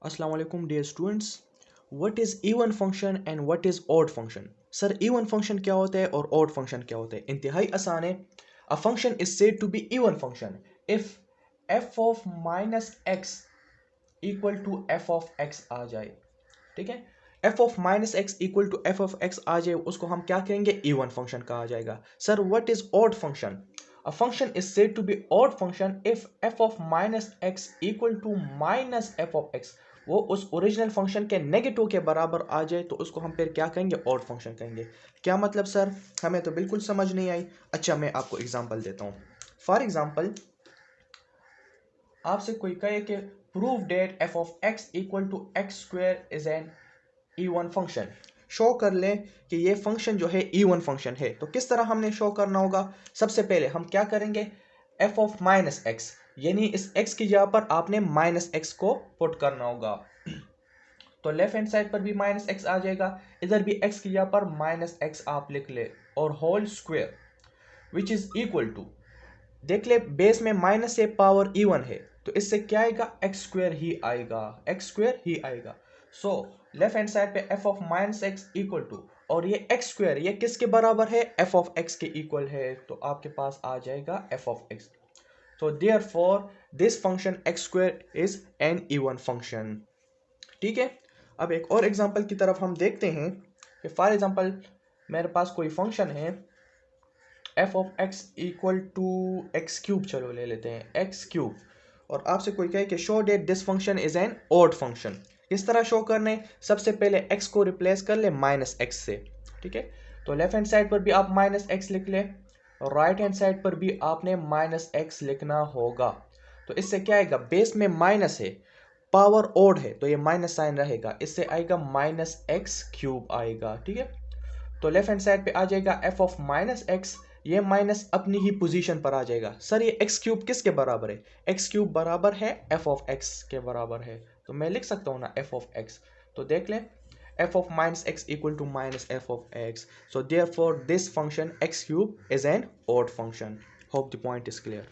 Assalamu alaikum dear students. What is even function and what is odd function? Sir even function क्या होता है और odd function क्या होता है? इंतहाई आसान है. A function is said to be even function if f of minus x equal to f of x आ जाए. ठीक है, f of minus x equal to f of x आ जाए, उसको हम क्या कहेंगे? even function कहा जाएगा. Sir what is odd function? A function is said to be odd function if f of minus x equal to minus f of x वो उस original function के नेगेटिव के बराबर आ जाए तो उसको हम फिर क्या कहेंगे? ऑड फंक्शन कहेंगे. क्या मतलब सर? हमें तो बिल्कुल समझ नहीं आई. अच्छा, मैं आपको एग्जांपल देता हूँ. फॉर एग्जांपल, आपसे कोई कहे कि prove that f of x equal to x square is an even function. Show कर लें कि ये फंक्शन जो है इवन फंक्शन है. तो किस तरह हमने शो करना होगा? सबसे पहले हम क्या करेंगे? f ऑफ माइनस एक्स, यानी इस x की जगह पर आपने माइनस एक्स को पुट करना होगा. तो लेफ्ट हैंड साइड पर भी माइनस एक्स आ जाएगा, इधर भी x की जगह पर माइनस एक्स आप लिख ले, और whole square which is equal to, देख ले बेस में माइनस से पावर इवन है तो इससे क्या आएगा? एक्स स्क्वायर ही आएगा, एक्स स्क्वायर ही आएगा. सो लेफ्ट हैंड साइड पे f of minus x equal to, और ये एक्स स्क्वायर ये किसके बराबर है? f ऑफ x के इक्वल है, तो आपके पास आ जाएगा f ऑफ x. तो therefore this function x square is an even function. ठीक है, अब एक और एग्जांपल की तरफ हम देखते हैं कि फॉर एग्जांपल मेरे पास कोई फंक्शन है f of x equal to x cube, चलो ले लेते हैं एक्स क्यूब, और आपसे कोई कहे कि show that this function is an odd function. किस तरह शो करने? सबसे पहले x को रिप्लेस कर ले माइनस एक्स से. ठीक है, तो लेफ्ट हैंड साइड पर भी आप माइनस एक्स लिख ले, और राइट हैंड साइड पर भी आपने माइनस एक्स लिखना होगा. तो इससे क्या आएगा? बेस में माइनस है, पावर ओड है, तो ये माइनस साइन रहेगा, इससे आएगा माइनस एक्स क्यूब आएगा. ठीक है, तो लेफ्ट हैंड साइड पे आ जाएगा f ऑफ माइनस एक्स, ये माइनस अपनी ही पोजीशन पर आ जाएगा. सर ये एक्स क्यूब किसके बराबर है? एक्स क्यूब बराबर है f ऑफ x के बराबर है, तो मैं लिख सकता हूँ ना f ऑफ x. तो देख लें f of minus x equal to minus f of x. So therefore this function x cube is an odd function. Hope the point is clear.